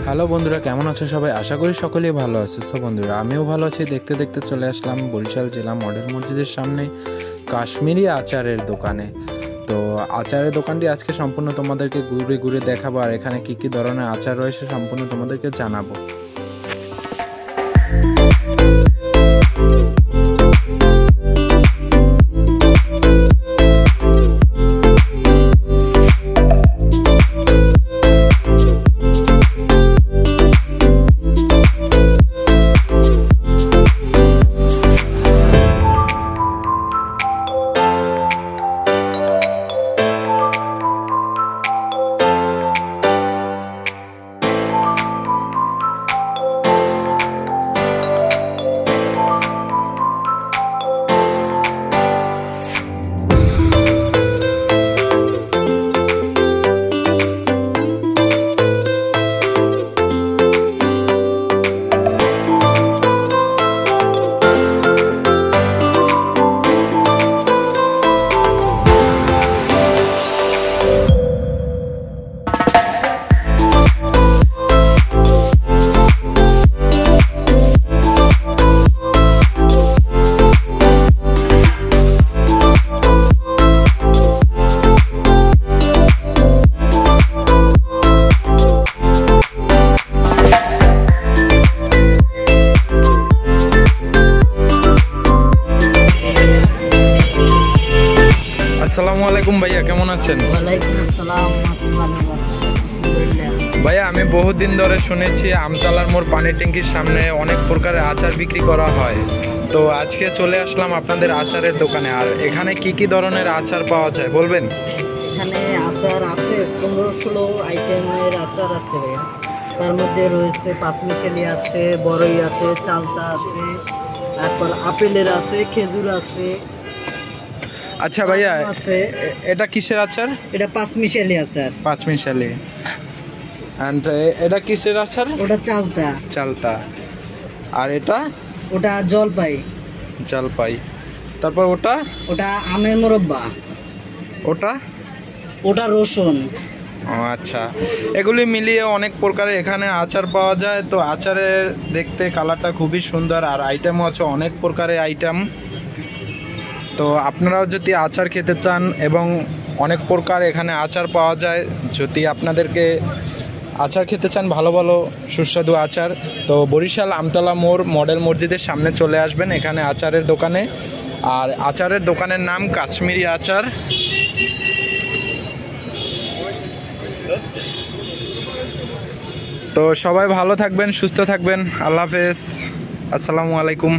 Hello বন্ধুরা, কেমন আছো সবাই? আশা করি সকলেই ভালো আছো। সো বন্ধুরা, আমিও ভালো আছি। দেখতে দেখতে চলে আসলাম বরিশাল জেলা মডেল মসজিদের সামনে কাশ্মীরি আচারের দোকানে। তো আচারের দোকানটি আজকে সম্পূর্ণ তোমাদেরকে ঘুরে ঘুরে দেখাবো, আর এখানে কী কী ধরনের আচার রয়েছে সম্পূর্ণ তোমাদেরকে জানাবো। আসসালামু আলাইকুম ভাইয়া, কেমন আছেন? ওয়ালাইকুম আসসালাম। ভাইয়া, আমি বহুদিন ধরে শুনেছি আমতলার মোড় পানি ট্যাঙ্কির সামনে অনেক প্রকারের আচার বিক্রি করা হয়। তো আজকে চলে আসলাম আপনাদের আচারের দোকানে। আর এখানে কি কি ধরনের আচার পাওয়া যায় বলবেন? এখানে আচার আছে 15-16 আইটেমের আচার আছে ভাইয়া। তার মধ্যে রয়েছে পাঁচমিশালি আছে, বড়ই আছে, চালতা আছে, তারপর আপেলের আছে, খেজুর আছে। আচ্ছা ভাইয়া, আছে। এটা কিসের আচার? এটা পাঁচমিশালি আচার। পাঁচমিশালি। অ্যান্ড এটা কিসের আচার? ওটা চালতা। চালতা। আর এটা? ওটা জলপাই। জলপাই। তারপর ওটা? ওটা আমের মোরব্বা। ওটা? ওটা রসুন। আচ্ছা, এগুলি মিলিয়ে অনেক প্রকারের এখানে আচার পাওয়া যায়। তো আচারের দেখতে কালারটা খুবই সুন্দর, আর আইটেমও আছে অনেক প্রকারের আইটেম। তো আপনারাও যদি আচার খেতে চান, এবং অনেক প্রকার এখানে আচার পাওয়া যায়, যদি আপনাদেরকে আচার খেতে চান ভালো ভালো সুস্বাদু আচার, তো বরিশাল আমতলা মোড় মডেল মসজিদের সামনে চলে আসবেন এখানে আচারের দোকানে। আর আচারের দোকানের নাম কাশ্মীরি আচার। তো সবাই ভালো থাকবেন, সুস্থ থাকবেন। আল্লাহ হাফেজ, আসসালামু আলাইকুম।